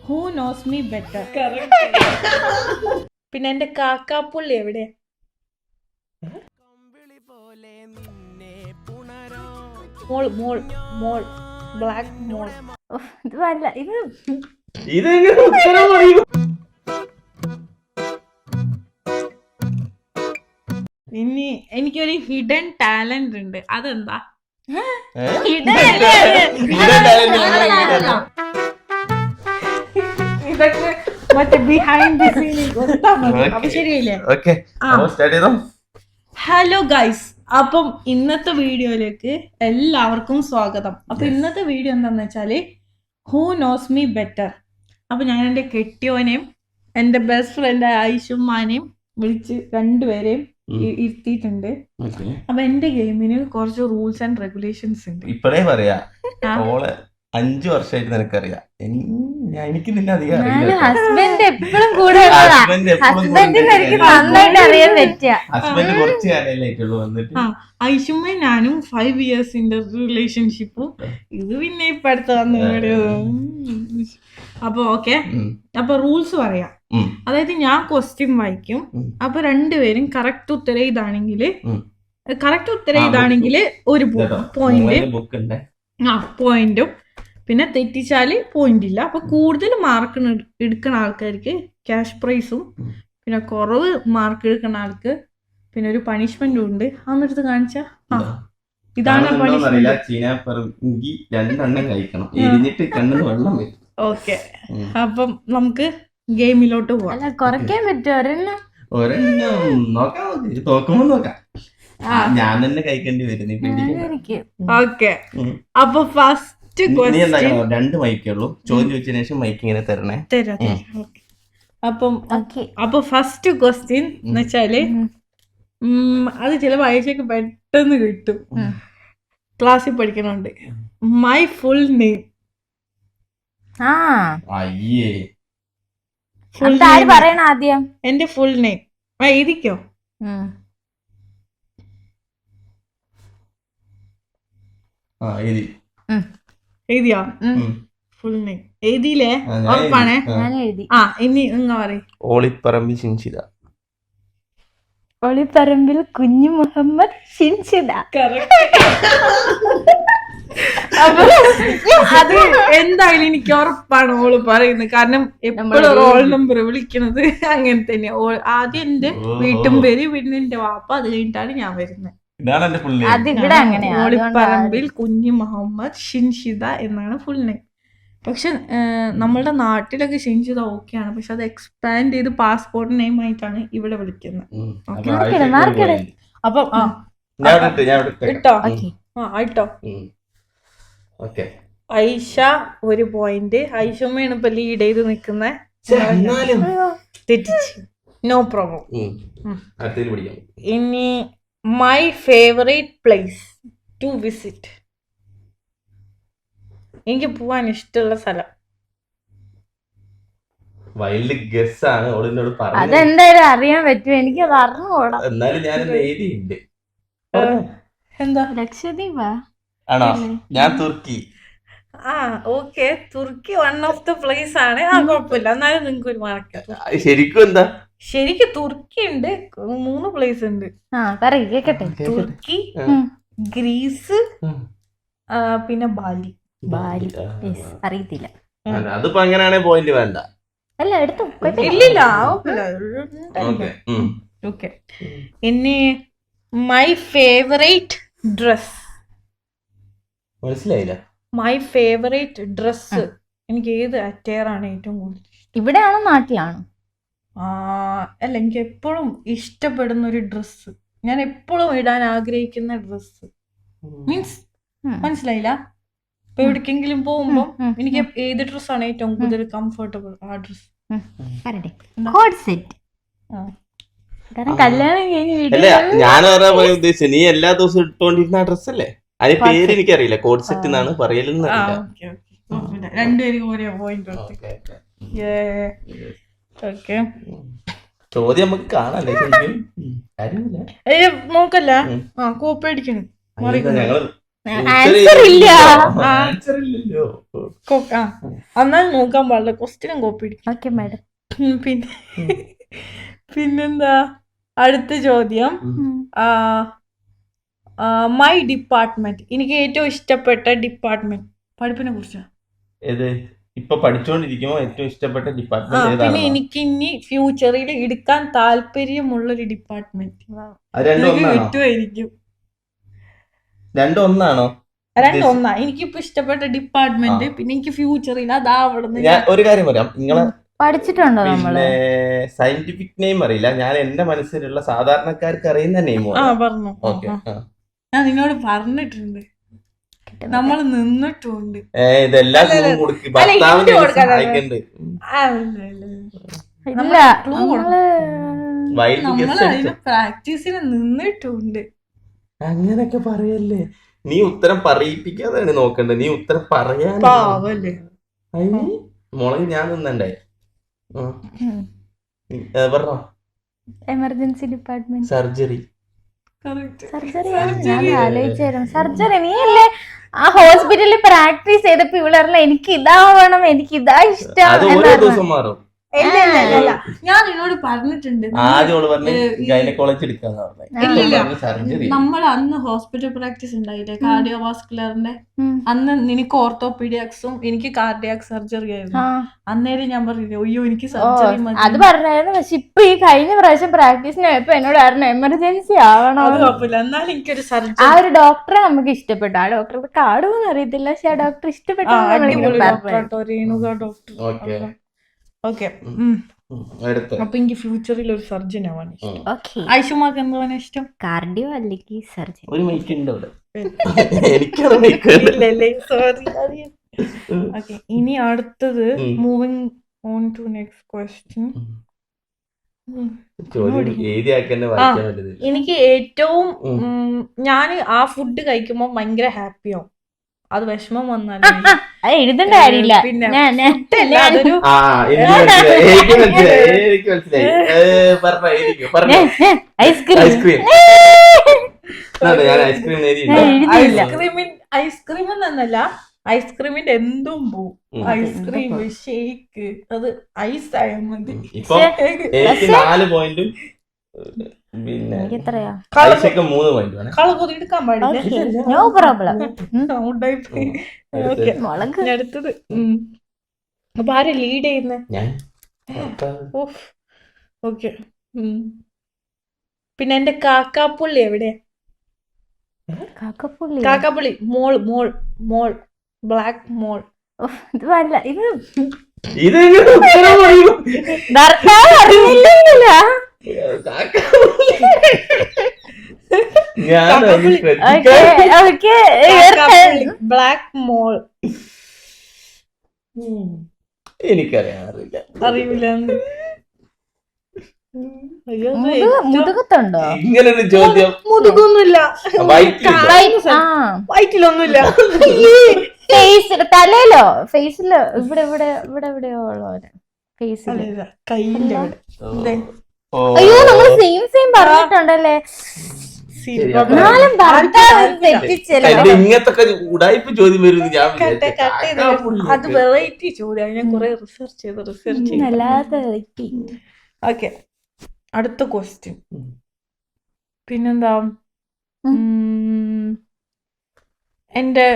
Who knows me better. പിന്നെ എന്റെ കാക്കാപ്പുള്ളി എവിടെ? മോൾ മോൾ മോൾ ബ്ലാക്ക് മോൾ. ഇതല്ല ഇത് ഇനി എനിക്കൊരു ഹിഡൻ ടാലന്റ് ഉണ്ട്. അതെന്താ? ഇതൊക്കെ മറ്റേ ബിഹൈൻഡ് ദി സീൻ കൊടുത്താൽ മതി. അപ്പൊ ശരിയല്ലേ? ഹലോ ഗൈസ്, അപ്പം ഇന്നത്തെ വീഡിയോയിലേക്ക് എല്ലാവർക്കും സ്വാഗതം. അപ്പൊ ഇന്നത്തെ വീഡിയോ എന്താന്ന് വെച്ചാല് ഹൂ നോസ് മീ ബെറ്റർ. അപ്പൊ ഞാൻ എൻ്റെ കെട്ടിയോനെയും എൻ്റെ ബെസ്റ്റ് ഫ്രണ്ട് ഐഷുമാനെയും വിളിച്ച് രണ്ടുപേരെയും ഇരുത്തിയിട്ടുണ്ട്. അപ്പൊ എന്റെ ഗെയിമിന് കുറച്ച് റൂൾസ് ആൻഡ് റെഗുലേഷൻസ് ഉണ്ട്. ഇപ്പഴേ പറയാ, 5 വർഷമായിട്ട് നിനക്കറിയാം. എനിക്ക് നിന്നെ അധികം അറിയില്ല. ഹസ്ബൻഡ് എപ്പോഴും കൂടെ ഹസ്ബൻഡിന് എനിക്ക് നന്നായിട്ട് അറിയാൻ പറ്റുക. ഹസ്ബൻഡ് കുറച്ച് കാലമായിട്ടുള്ളൂ വന്നിട്ട്. ഐഷുമ്മ ഞാനും 5 ഇയേഴ്സിന്റെ റിലേഷൻഷിപ്പും. ഇത് പിന്നെ ഇപ്പൊ അടുത്ത വന്നു. അപ്പൊ ഓക്കെ, അപ്പൊ റൂൾസ് പറയാം. അതായത് ഞാൻ ക്വസ്റ്റ്യൻ വായിക്കും. അപ്പൊ രണ്ടുപേരും കറക്റ്റ് ഉത്തരം ഇതാണെങ്കിൽ ഒരു പോയിന്റ്, പോയിന്റും പിന്നെ തെറ്റിച്ചാല് പോയിന്റ് ഇല്ല. അപ്പൊ കൂടുതൽ മാർക്ക് എടുക്കുന്ന ആൾക്കാർക്ക് ക്യാഷ് പ്രൈസും, പിന്നെ കുറവ് മാർക്ക് എടുക്കുന്ന ആൾക്ക് പിന്നെ ഒരു പണിഷ്മെന്റും ഉണ്ട്. അന്നെടുത്ത് കാണിച്ച ഇതാണ് ഓക്കെ. അപ്പം നമുക്ക് ഗെയിമിലോട്ട് പോവാം. കുറയ്ക്കാൻ പറ്റുമോ? ഞാൻ തന്നെ കഴിക്കേണ്ടി വരും. ഓക്കെ, അപ്പൊ ഫസ്റ്റ് രണ്ട് മൈക്കുള്ളൂ. ചോദ്യം ചോദിച്ചതിന് ശേഷം മൈക്ക് ഇങ്ങനെ തരണേ. അപ്പൊ ഫസ്റ്റ് ക്വസ്റ്റ്യൻ എന്ന് വെച്ചാല് അത് ചിലപ്പോ ആഴ്ചക്ക് പെട്ടെന്ന് കിട്ടും. ക്ലാസ്സിൽ പഠിക്കണുണ്ട്. My full name. ആദ്യം എന്റെ ഫുൾ നെയിം എഴുതിക്കോ. എഴുതിയോ? ഫുൾ നെയിം എഴുതിയില്ലേ? ഉറപ്പാണേ? ഇനി നിങ്ങൾ പറയും. ഓളിപ്പറമ്പിൽ ഷിൻഷിത. ഒളിപ്പറമ്പിൽ കുഞ്ഞു മുഹമ്മദ് ഷിൻഷിത. അപ്പൊ അത് എന്തായാലും എനിക്ക് ഉറപ്പാണ് ഓള് പറയുന്നത്. കാരണം എപ്പോഴും റോൾ നമ്പർ വിളിക്കണത് അങ്ങനെ തന്നെയാ. ആദ്യം എന്റെ വീട്ടും പേര്, പിന്നെ എന്റെ വാപ്പ, അത് കഴിഞ്ഞിട്ടാണ് ഞാൻ വരുന്നത്. ഓളിപ്പറമ്പിൽ കുഞ്ഞു മുഹമ്മദ് ഷിൻഷിത എന്നാണ് ഫുൾ നെയിം. പക്ഷെ നമ്മളുടെ നാട്ടിലൊക്കെ ഷിൻഷിത ഓക്കെയാണ്. പക്ഷെ അത് എക്സ്പാൻഡ് ചെയ്ത് പാസ്പോർട്ട് നെയിം ആയിട്ടാണ് ഇവിടെ വിളിക്കുന്നത്. അപ്പം ഇട്ടോ ഇട്ടോ. ഐഷ ഒരു പോയിന്റ്. ഐഷമ്മയാണ് ഇപ്പൊ ലീഡ് ചെയ്ത് നിക്കുന്നത്. തെറ്റിച്ച്, നോ പ്രോബ്ലം. ഇനി my favourite place to visit. എനിക്ക് പോവാൻ ഇഷ്ടമുള്ള സ്ഥലം. വൈൽഡ് ഗസ് ആണ്. അതെന്തായാലും അറിയാൻ പറ്റും. എനിക്ക് അത് അറിഞ്ഞുകൂടാ. എന്നാലും ഞാൻ എഴുതിയിട്ടുണ്ട്. എന്താ? ലക്ഷദ്വീപാ? ആണോ? ഞാൻ തുർക്കി. ഓക്കെ, തുർക്കി വൺ ഓഫ് ദ പ്ലേസ് ആണ്. കുഴപ്പമില്ല. എന്നാലും നിങ്ങൾക്ക് ഒരു മാർക്ക്. ശരിക്കും എന്താ? ശരിക്കും തുർക്കി ഉണ്ട്. 3 പ്ലേസ് ഉണ്ട്. കേക്കട്ടെ. തുർക്കി, ഗ്രീസ്, പിന്നെ ബാലി. അറിയത്തില്ല. അതിപ്പോ അങ്ങനെയാണെ പോയിന്റ് വേണ്ട. അല്ല എടുത്തു. ഇല്ലില്ല. ഓക്കെ. ഇനി മൈ ഫേവറേറ്റ് ഡ്രസ്. മനസ്സിലായില്ല. My favourite dress. എനിക്ക് ഏത് അറ്റയർ ആണ് ഏറ്റവും കൂടുതൽ? ഇവിടെയാണോ നാട്ടിലാണോ? അല്ല, എനിക്ക് എപ്പോഴും ഇഷ്ടപ്പെടുന്ന ഒരു ഡ്രസ്സ്, ഞാൻ എപ്പോഴും ഇടാൻ ആഗ്രഹിക്കുന്ന ഡ്രസ്സ്. മീൻസ് മനസ്സിലായില്ല? ഇപ്പൊ എവിടേക്കെങ്കിലും പോകുമ്പോ എനിക്ക് ഏത് ഡ്രസ്സാണ് ഏറ്റവും കൂടുതൽ കംഫർട്ടബിൾ? ആ ഡ്രസ്. ഞാൻ ഉദ്ദേശിച്ചത് നീ എല്ലാ ദിവസവും ഇട്ടോണ്ടിരുന്ന ഡ്രസ്സല്ലേ? അതിന് പേര് എനിക്കറിയില്ല. കോഡ് സെറ്റ് എന്നാണ് പറയലെന്ന്. രണ്ടുപേരും ഒരേ പോയിന്റ്. ചോദ്യം നമുക്ക് കാണാല്ലേ? നോക്കല്ല, കോപ്പ അടിക്കണം. ഞങ്ങള് ആൻസർ ഇല്ല. ആൻസർ ഇല്ലല്ലോ. എന്നാൽ നോക്കാൻ പാടില്ല, ക്വസ്റ്റ്യനും കോപ്പി അടിക്കും. Okay madam. പിന്നെന്താ അടുത്ത ചോദ്യം. മൈ ഡിപ്പാർട്ട്മെന്റ്, എനിക്ക് ഏറ്റവും ഇഷ്ടപ്പെട്ട ഡിപ്പാർട്ട്മെന്റ് പഠിപ്പിനെ കുറിച്ചാണ്. ഏത് ഇപ്പൊ പഠിച്ചുകൊണ്ടിരിക്കുമ്പോ ഏറ്റവും ഇഷ്ടപ്പെട്ട ഡിപ്പാർട്ട്മെന്റ് പിന്നെ ഏതാണ്? എനിക്ക് ഇനി ഫ്യൂച്ചറിൽ എടുക്കാൻ താല്പര്യമുള്ളൊരു ഡിപ്പാർട്ട്മെന്റ് കിട്ടുമായിരിക്കും. രണ്ടും ഒന്നാണോ? രണ്ടും ഒന്നാ. എനിക്കിപ്പോ ഇഷ്ടപ്പെട്ട ഡിപ്പാർട്ട്മെന്റ്, പിന്നെ എനിക്ക് ഫ്യൂച്ചറിൽ അതാവണം. ഞാൻ ഒരു കാര്യം പറയാം, നിങ്ങളെ പഠിച്ചിട്ടുണ്ടോ നമ്മള്? സയന്റിഫിക് നെയിം അറിയില്ല, ഞാൻ എന്റെ മനസ്സിലുള്ള സാധാരണക്കാർക്ക് അറിയുന്ന നെയിം പറഞ്ഞു. ഓക്കെ. ഞാൻ നിന്നോട് പറഞ്ഞിട്ടുണ്ട്, നമ്മൾ നിന്നിട്ടുണ്ട്. ഇതെല്ലാം പ്രാക്ടീസിന് നിന്നിട്ടുണ്ട്. അങ്ങനൊക്കെ പറയല്ലേ, നീ ഉത്തരം പറയിപ്പിക്കാതാണ് നോക്കണ്ടേ, നീ ഉത്തരം പറയാൻ മുളക് ഞാൻ നിന്നണ്ടേ. പറഞ്ഞോ. Emergency department. സർജറി. ഞാൻ ആലോചിച്ചായിരുന്നു സർജറി. നീ അല്ലേ ആ ഹോസ്പിറ്റലിൽ പ്രാക്ടീസ് ചെയ്തപ്പോ ഇവളറില്ല എനിക്ക് ഇതാവണം, എനിക്ക് ഇതാ ഇഷ്ടം. അത് ഓരോ ദിവസം മാറും. ഞാൻ നിന്നോട് പറഞ്ഞിട്ടുണ്ട്, നമ്മൾ അന്ന് ഹോസ്പിറ്റൽ പ്രാക്ടീസ് ഉണ്ടായില്ലേ കാർഡിയോവാസ്കുലറിന്റെ, അന്ന് നിനക്ക് ഓർത്തോപീഡിയാക്സും എനിക്ക് കാർഡിയാക് സർജറി ആയിരുന്നു. അന്നേരം ഞാൻ പറഞ്ഞില്ലേ അയ്യോ എനിക്ക് സർജറി മതി. അത് പറഞ്ഞായിരുന്നു. പക്ഷെ ഇപ്പൊ ഈ കഴിഞ്ഞ പ്രാവശ്യം പ്രാക്ടീസിന് പോയപ്പോ എന്നോട് പറഞ്ഞു എമർജൻസി ആവണം. എന്നാലും എനിക്കൊരു സർജറി, ആ ഒരു ഡോക്ടറെ നമുക്ക് ഇഷ്ടപ്പെട്ടു. ആ ഡോക്ടർക്ക് കാർഡൊന്നും അറിയത്തില്ല, പക്ഷെ ആ ഡോക്ടർ ഇഷ്ടപ്പെട്ടു. ഡോക്ടർ. ഓക്കെ. അപ്പൊ എനിക്ക് ഫ്യൂച്ചറിൽ ഒരു സർജൻ ആവാൻ ഇഷ്ടം. ആയിഷുമാക്ക് എന്താണ് ഇഷ്ടം? കാർഡിയോ അല്ലെങ്കിൽ സർജൻ? ഒരു മൈക്ക് ഉണ്ട് സോറി. ഓക്കെ, ഇനി അടുത്തത് moving on to next question. എനിക്ക് ഏറ്റവും ഞാൻ ആ ഫുഡ് കഴിക്കുമ്പോ ഭയങ്കര ഹാപ്പിയാവും. അത് വിഷമം വന്നാലും എഴുതേണ്ട കാര്യമില്ല. പിന്നെ ഐസ്ക്രീം എന്നല്ല, ഐസ്ക്രീമിന്റെ എന്തും പോവും. ഐസ്ക്രീം, ഷേക്ക്, അത് ഐസ് ആയാൽ മതി. 4 പോയിന്റും പിന്നെ എടുക്കാൻ പാടില്ല. No problem. അടുത്തത്. അപ്പൊ ആരെ ലീഡ് ചെയ്യുന്നേ? ഓക്കെ. പിന്നെ എന്റെ കാക്കാപ്പുള്ളി എവിടെയാ? കാക്കാപ്പുള്ളി മോൾ മോൾ മോൾ ബ്ലാക്ക് മോൾ. ഇത് വല്ല ഇത് ബ്ലാക്ക് മോൾ. എനിക്കറിയാറില്ല. അറിയില്ല. മുതുകത്തുണ്ടോ ഇങ്ങനൊരു ചോദ്യം? മുതുകൊന്നുമില്ല, വയറ്റിലൊന്നുമില്ല. തലയിലോ ഫേസിലോ ഇവിടെ ഇവിടെ ഇവിടെ എവിടെയോ ഉള്ളവര് ഫേസില് കയ്യിന്റെ. അയ്യോ നമ്മൾ സെയിം സെയിം പറഞ്ഞിട്ടുണ്ടല്ലേ. ഇങ്ങനത്തെ ഉടായ്പ ചോദ്യം വരും. അത് വെറൈറ്റി ചോദ്യം, ഞാൻ കുറെ റിസർച്ച് ചെയ്ത്. ഓക്കെ, അടുത്ത ക്വസ്റ്റ്യൻ. പിന്നെന്താ, എന്റെ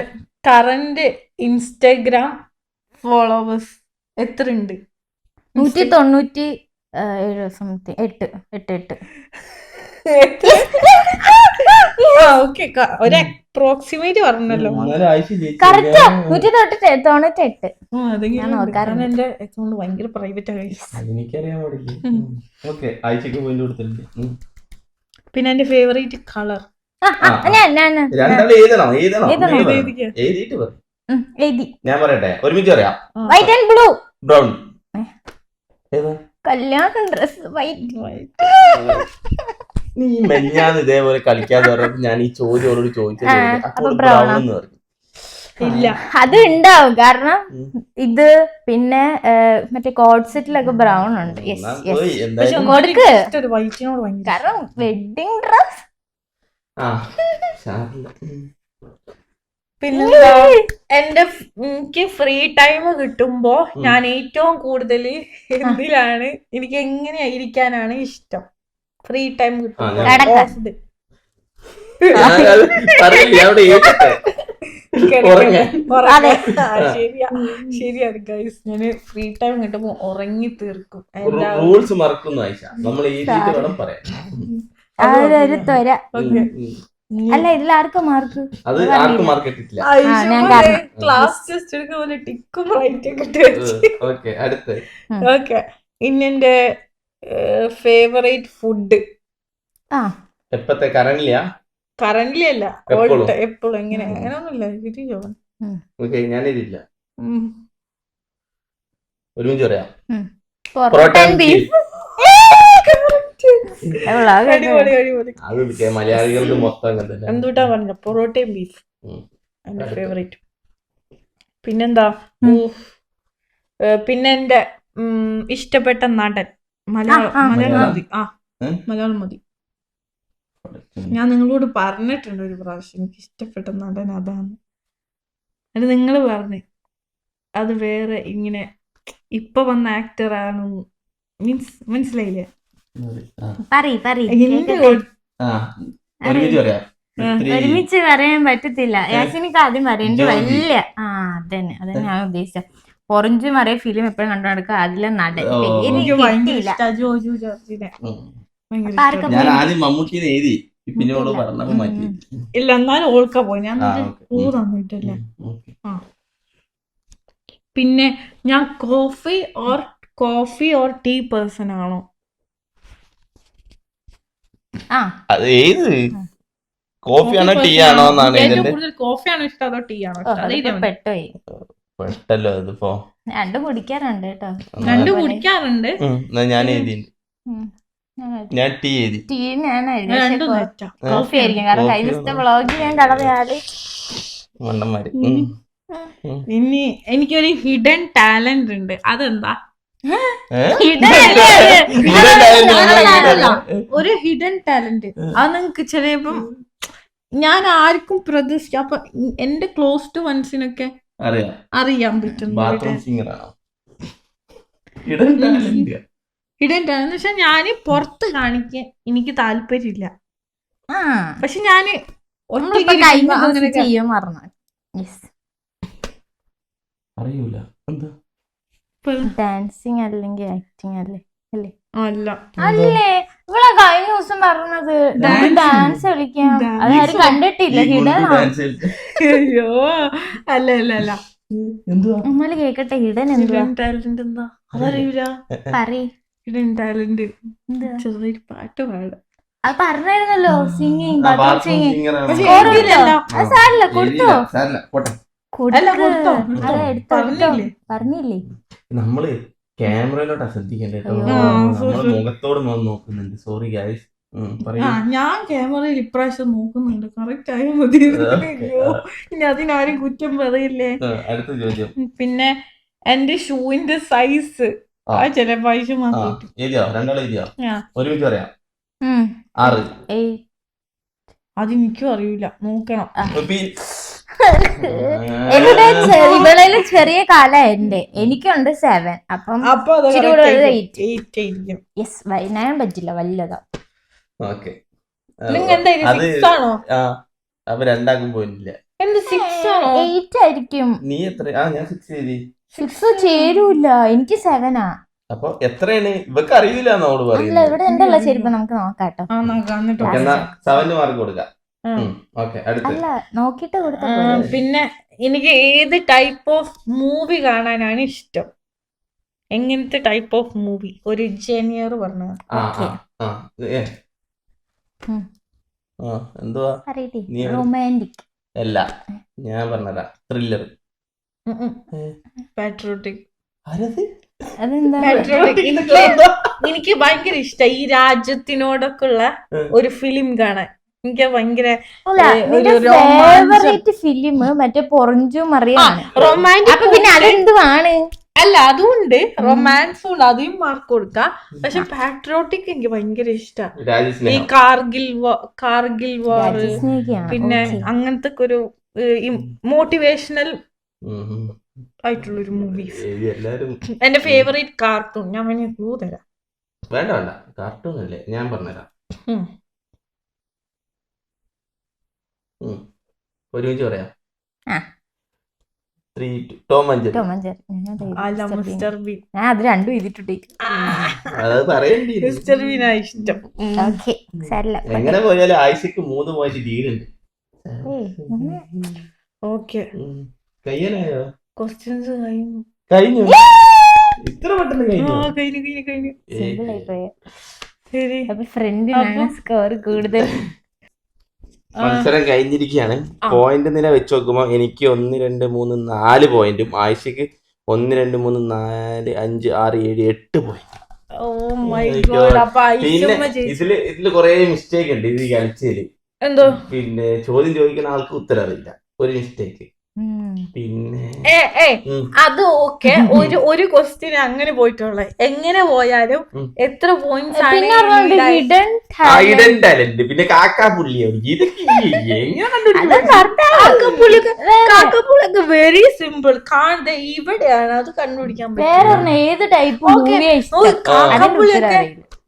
കറന്റ് ഇൻസ്റ്റഗ്രാം ഫോളോവേഴ്സ് എത്ര ഉണ്ട്? 197 സംതിങ് 8. ഒരു അപ്രോക്സിമേറ്റ് പറഞ്ഞല്ലോ. കറക്റ്റ് 198. കാരണം എന്റെ അക്കൗണ്ട് ഭയങ്കര പ്രൈവറ്റ് ആയി. പിന്നെ എന്റെ ഫേവറേറ്റ് കളർ ഞാൻ പറയട്ടെ, ഒരുമിച്ച് പറയാം. White and blue. ബ്രൗൺ. കല്യാണ ഡ്രസ് വൈറ്റ്. നീ മെഞ്ഞാന്ന് ഇതേപോലെ കളിക്കാന്ന് പറഞ്ഞപ്പോ ഞാൻ ഈ ചോദ്യം ചോദിച്ചത് ബ്രൗൺ എന്ന് പറഞ്ഞു. ഇല്ല, അത് ഉണ്ടാവും. കാരണം ഇത് പിന്നെ മറ്റേ കോഡ് സെറ്റിലൊക്കെ ബ്രൗൺ ഉണ്ട്. കാരണം വെഡിങ് ഡ്രസ്. പിന്നെന്താ എനിക്ക് ഫ്രീ ടൈം കിട്ടുമ്പോ ഞാൻ ഏറ്റവും കൂടുതൽ എന്തിലാണ് എനിക്ക് എങ്ങനെയായിരിക്കാനാണ് ഇഷ്ടം ഫ്രീ ടൈം കിട്ടുമ്പോ കിടക്കാൻ. Off day. പറയില്ല അവിടെ ഏറ്റിട്ടെ. ഉറങ്ങാൻ. ഉറങ്ങാൻ. ശരിയാണ് ഗൈസ്, ഞാന് ഫ്രീ ടൈം കിട്ടുമ്പോ ഉറങ്ങി തീർക്കും. റൂൾസ് മറക്കുന്നു ആയിഷ, നമ്മൾ എഴുതിയിട്ട് വേണം പറയാൻ. അതൊരു ത്വര. ഓക്കെ, അല്ല ഇതിലാർക്കും മാർക്ക് അത് ആർക്കും മാർക്ക് കിട്ടില്ല. ഞാൻ കാരണം. ക്ലാസ് ടെസ്റ്റ് എടുക്കുന്ന പോലെ ടിക്കും റൈറ്റ് ഒക്കെ ഇട്ട് വെച്ച്. ഓക്കെ, അടുത്ത് ഓക്കെ, ഇന്നെന്റെ ഫേവറേറ്റ് ഫുഡ് ആ എപ്പത്തെ കറണ്ടില്ല. കറന്റ്ലി അല്ല, എപ്പോഴും. എപ്പോഴും എങ്ങനെ അങ്ങനെയൊന്നുമില്ല. ഇതില്ലോ ഓക്കെ, ഞാനിതില്ല. ഒരുമിച്ച് പറയാം. Parotta and beef. അടിപൊളി അടിപൊളി. അത് മലയാളികൾക്ക് മൊത്തം അങ്ങനെ തന്നെ. എന്തുട്ടാ പറഞ്ഞ പൊറോട്ടയും ബീഫ് എന്റെ അടുത്ത. ഫേവറേറ്റ്. പിന്നെന്താ, പിന്നെ എന്റെ ഇഷ്ടപ്പെട്ട നടൻ മലയാളം മതി. മലയാളം മതി. ഞാൻ നിങ്ങളോട് പറഞ്ഞിട്ടുണ്ട് ഒരു പ്രാവശ്യം എനിക്ക് ഇഷ്ടപ്പെട്ട നടൻ അതാണ്. അത് നിങ്ങൾ പറഞ്ഞു അത് വേറെ ഇങ്ങനെ ഇപ്പൊ വന്ന ആക്ടർ ആണ്, മീൻസ് മനസ്സിലായില്ലേ? ഒരുമിച്ച് പറയാം. ഒരുമിച്ച് പറയാൻ പറ്റത്തില്ല. യാസിനിക്ക് ആദ്യം പറയേണ്ടി വലിയ അതന്നെ ഞാൻ ഉദ്ദേശിച്ചത്. ഓറഞ്ച് മറിയ ഫിലിം എപ്പോഴും കണ്ടു നടക്കുക. അതിലെ നടൻ പേര് എനിക്ക് ഭയങ്കര കിട്ടിയില്ല. ഇഷ്ടാ ജോജു ജോർജിനെ. ഭയങ്കര അപ്പൊ ആർക്കാ ഇഷ്ടാ. ഞാൻ ആദ്യം മമ്മൂട്ടിനെ എഴുതി, പിന്നെ ഓള് പറഞ്ഞപ്പോ മാറ്റി. ഇല്ല, എന്നാലും ഓൾക്ക പോയി. ഞാൻ ആ, ഓക്കേ. പൂ തന്നിട്ടില്ല. ഓക്കേ. പിന്നെ ഞാൻ കോഫി ഓർ ടീ പേഴ്സൺ ആണോ? ആ അത് ഏത് കോഫിയാണോ ടീ ആണോ എന്നാണ് ഏറ്റവും ഇതിന്റെ കൂടുതൽ കോഫി ആണോ ഇഷ്ടം അതോ ടീ ആണോ ഇഷ്ടം? അതിപ്പോ പെട്ടുപോയി. പെട്ടല്ലോ ഇതിപ്പോ. രണ്ടും കുടിക്കാറുണ്ട് കേട്ടോ. രണ്ടും കുടിക്കാറുണ്ട്. എന്നാ ഞാൻ എഴുതിയിട്ടുണ്ട്. ഞാൻ ടീ എഴുതി. ടീ ഞാനായിരുന്നു. രണ്ടും തെറ്റാ. കോഫി ആയിരിക്കും. കാരണം കഴിഞ്ഞ ദിവസത്തെ വ്ളോഗിൽ ഞാൻ കളഞ്ഞാല് മണ്ടന്മാര്. ഇനി എനിക്കൊരു ഹിഡൻ ടാലന്റ് ഉണ്ട്. അതെന്താ? ഒരു ഹിഡൻ ടാലന്റ്. അത് നിങ്ങക്ക് ചിലപ്പം ഞാൻ ആർക്കും പ്രതീക്ഷിക്കാം. അപ്പൊ എന്റെ ക്ലോസ് ടു വൺസിനൊക്കെ അറിയാൻ പറ്റുന്നു. ബാത്റൂം സിംഗർ ആണോ? Hidden talent. ഹിഡൻ ടാലന്റ് എന്ന് വെച്ചാൽ ഞാന് പുറത്ത് കാണിക്കാൻ എനിക്ക് താല്പര്യമില്ല. ആ പക്ഷെ ഞാന് നമ്മളിപ്പോ കഴിഞ്ഞ ദിവസം ചെയ്യാൻ മറന്നു. അറിയൂല എന്താ ഡാൻസിങ് അല്ലെങ്കിൽ ആക്ടിങ് അല്ലേ? അല്ലേ അല്ല അല്ലേ? ഇവിടെ കഴിഞ്ഞ ദിവസം പറഞ്ഞത് ഡാൻസ് കളിക്കാം. അതാരും കണ്ടിട്ടില്ല. ഹിഡൻ ഡാൻസ് അയ്യോ, അല്ല അല്ല അല്ല. എന്തുവാ നമ്മള് കേക്കട്ടെ. ഹിഡൻ എന്തുവാ? ഹിഡൻ ടാലന്റ് എന്താ അതറിയൂല? പറയ്. ഹിഡൻ ടാലന്റ് എന്തുവാ? ചെറിയൊരു പാട്ട് പാടാം. അത് പറഞ്ഞായിരുന്നല്ലോ. Singing, bathroom bathroom singing. Singer പക്ഷെ ഓർമ്മയില്ല. എഴുതിയില്ലല്ലോ. അത് സാരില്ല, കൊടുത്തോ? പോട്ടെ. അല്ല, കൊടുത്തോ? അത് എടുത്തോ? പറഞ്ഞില്ലേ? പറഞ്ഞില്ലേ? നമ്മള് ക്യാമറയിലോട്ടാ ശ്രദ്ധിക്കണ്ടേ കേട്ടോ. അയ്യോ. നമ്മള് മുഖത്തോട് നോക്കുന്നുണ്ട്. Sorry guys. ആ, ഞാൻ ക്യാമറയിൽ ഇപ്രാവശ്യം നോക്കുന്നുണ്ട്. കറക്റ്റ് ആയാൽ മതി. അയ്യോ, ഇനി അതിനാരും കുറ്റം പറയില്ലേ? അടുത്ത ചോദ്യം. പിന്നെ എന്റെ ഷൂവിന്റെ സൈസ് ചിലപ്പോ ആവശ്യം മാറ്റിട്ട് എഴുതിയോ? രണ്ടാളും എഴുതിയോ? ഒരുമിച്ച് പറയാം. 6. അതെനിക്കും അറിയില്ല, നോക്കണം. എന്റെ ഇവളില് ചെറിയ കാല എന്റെ. എനിക്കുണ്ട് 7. അപ്പം അപ്പൊ അത് ഇച്ചിരി correct കൂടെ ഒരു ആയിരിക്കും. 8. 8 ആയിരിക്കും. യെസ്, വൈകുന്നേരം പറ്റില്ല, വല്ലതാ. ഓക്കെ. നിങ്ങൾ എന്താ 6 ആണോ? അപ്പൊ രണ്ടാക്കും പോയിട്ടില്ല. എന്ത് 6 ആണോ? 8 ആയിരിക്കും. നീ എത്ര? ഞാൻ 6 എഴുതി. 6 ചേരൂല, എനിക്ക് 7 ആ. അപ്പൊ എത്രയാണ്? ഇവക്ക് അറിയില്ല എന്നോട് അല്ല, പറയുന്നത്. ഇവിടെ ഉണ്ടല്ലോ ചെരുപ്പ്, നമുക്ക് നോക്കാട്ടോ. ആ, നോക്കാം. എന്നിട്ട് ഓക്കെ, എന്നാ 7 മാർക്ക് കൊടുക്കാം. ഓക്കെ, അടുത്ത്. അല്ല, നോക്കിട്ട് കൊടുത്ത പിന്നെ എനിക്ക് ഏത് ടൈപ്പ് ഓഫ് മൂവി കാണാനാണ് ഇഷ്ടം? എങ്ങനത്തെ ടൈപ്പ് ഓഫ് മൂവി? ഒരു ജെനിയർ പറഞ്ഞ എന്തുവാ? റൊമാൻറ്റിക് അല്ല, ഞാൻ പറഞ്ഞതാ. ത്രില്ലർ. പാട്രിയോട്ടിക്. അതെന്താ? എനിക്ക് ഭയങ്കര ഇഷ്ടം ഈ രാജ്യത്തിനോടൊക്കെ ഉള്ള ഒരു ഫിലിം കാണാൻ. എനിക്ക് ഭയങ്കര ഫേവറേറ്റ് ഫിലിം മറ്റേ പൊറഞ്ചു മറിയാണ്. റൊമാൻറ്റിക്. പിന്നെ അതെന്തുവാണ്? അല്ല, അതുണ്ട്. റൊമാൻസും ഉണ്ട്, അതിനും മാർക്ക് കൊടുക്കാം. പക്ഷെ പാട്രിയോട്ടിക് എനിക്ക് ഭയങ്കര ഇഷ്ടമാണ്. ഈ കാർഗിൽ വാർ, പിന്നെ അങ്ങനത്തെ ഒരു മോട്ടിവേഷണൽ ആയിട്ടുള്ളൊരു മൂവീസ്. എല്ലാരും എന്റെ ഫേവറേറ്റ് കാർട്ടൂൺ. ഞാൻ വേണേ ക്ലൂ തരാം. വേണ്ട വേണ്ട, കാർട്ടൂൺ അല്ലേ, ഞാൻ പറഞ്ഞുതരാം. ഒരുമിച്ച് പറയാം. ആ. 3, 2, Tom and Jerry. Tom and Jerry. അല്ല, മിസ്റ്റർ ബീൻ. ഞാൻ അത് രണ്ടും എഴുതിട്ടുണ്ട്. അത് പറയണ്ടി. മിസ്റ്റർ ബീനാ ഇഷ്ടം. ഓക്കെ, സാരില്ല. എങ്ങനെ പോയാലും ആഴ്ചക്ക് 3 പോയിന്റ് ലീഡുണ്ട്. ഓക്കെ, കയ്യനായോ? ക്വസ്റ്റ്യൻസ് കഴിഞ്ഞു. കഴിഞ്ഞു, ഇത്ര പെട്ടെന്ന് കഴിഞ്ഞു. കഴിഞ്ഞു. സിമ്പിൾ ആയി പോയ. ശരി, അപ്പൊ ഫ്രണ്ടിനാണ് സ്കോർ കൂടുതൽ. മത്സരം കഴിഞ്ഞിരിക്കുകയാണ്. പോയിന്റ് നില വെച്ച് നോക്കുമ്പോൾ എനിക്ക് 1, 2, 3, 4 പോയിന്റും ആയിഷക്ക് 1, 2, 3, 4, 5, 6, 7, 8 പോയിന്റ്. Oh my God. അപ്പൊ പിന്നെ ഇതില് കൊറേ മിസ്റ്റേക്ക് ഉണ്ട് ഇത് കളിച്ചതില്. എന്തോ? പിന്നെ ചോദ്യം ചോദിക്കുന്ന ആൾക്ക് ഉത്തരം അറിയില്ല, ഒരു മിസ്റ്റേക്ക്. പിന്നെ അത് ഓക്കെ, ഒരു ക്വസ്റ്റ്യൻ അങ്ങനെ പോയിട്ടുള്ള. എങ്ങനെ പോയാലും എത്ര പോയിന്റ്സ് ആണ്? ഐഡൻ ടാലന്റ്, പിന്നെ കാക്കാപ്പുള്ളിയോ, ഇതൊക്കെ കാക്കപ്പുള്ളൊക്കെ വെരി സിമ്പിൾ. കാണുന്നത് ഇവിടെയാണ്, അത് കണ്ടുപിടിക്കാൻ പറ്റും. ഏത് ടൈപ്പ് കാക്കപ്പുള്ളിയൊക്കെ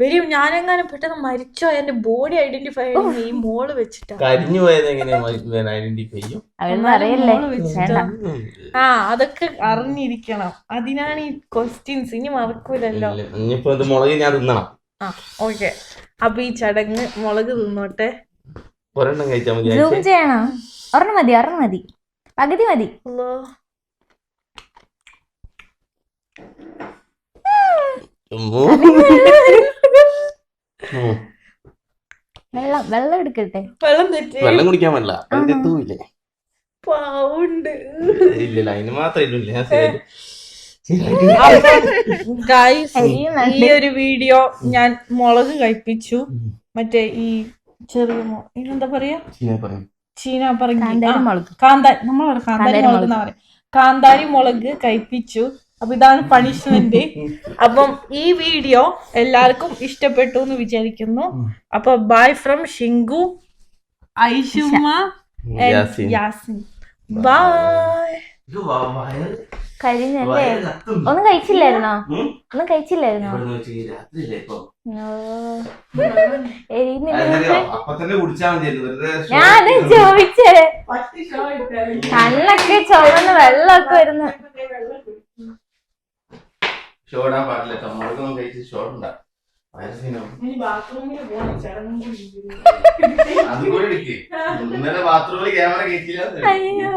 വരും. ഞാനെങ്ങാനും പെട്ടെന്ന് മരിച്ചോ എന്റെ ബോഡി ഐഡന്റിഫൈ ചെയ്യുന്ന ഈ മോള് വെച്ചിട്ടാ. കരിഞ്ഞു പോയത് എങ്ങനെയാ ഐഡന്റിഫൈ ചെയ്യും? അതൊക്കെ അറിഞ്ഞിരിക്കണം. അതിനാണ് ഈ ക്വസ്റ്റ്യൻസ്. ഇനി മറക്കൂലല്ലോ. ഇനിയിപ്പോ ഇത് മുളക് ഞാൻ തിന്നണം. ഓക്കെ, അപ്പൊ ഈ ചടങ്ങ് മുളക് തിന്നോട്ടെ. ഒരെണ്ണം കഴിച്ചാൽ മതി. ചെയ്യണോ? ഒരെണ്ണം മതി, പകുതി മതി. വെള്ളം എടുക്കട്ടെ. വെള്ളം കുടിക്കാൻ പറ്റില്ല, അതിന്റെ എത്തൂല്ലേ? പൗണ്ട് ഇല്ല, അതിന് മാത്രം ഇല്ല. ഈ ഒരു വീഡിയോ ഞാൻ മുളക് കഴിപ്പിച്ചു. മറ്റേ ഈ ചെറിയ എന്താ പറയാ, ചീന പറങ്ങി, കാന്താരി, നമ്മളവിടെ കാന്താരി മുളക് എന്നാ പറയാ. കാന്താരി മുളക് കഴിപ്പിച്ചു. അപ്പൊ ഇതാണ് പണിഷ്മെന്റ്. അപ്പം ഈ വീഡിയോ എല്ലാവർക്കും ഇഷ്ടപ്പെട്ടു എന്ന് വിചാരിക്കുന്നു. അപ്പൊ bye from Shinku, Aishumma, Yasin. Bye. കഴിഞ്ഞല്ലേ? ഒന്നും കഴിച്ചില്ലായിരുന്നോ? ഞാന് ചോദിച്ചേ. കണ്ണൊക്കെ ചുവന്ന് വെള്ളമൊക്കെ വരുന്നു. ഷോടാൻ പാടില്ല, മുളകൊന്നും കഴിച്ച് ഷോടുണ്ടാ. അതുകൂടെ എടുക്ക്. ഇന്നലെ ബാത്റൂമിൽ ക്യാമറ കയറ്റില്ല. അയ്യോ,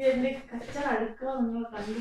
എന്റെ കച്ചറ അടുക്കള നിങ്ങൾ കണ്ടു.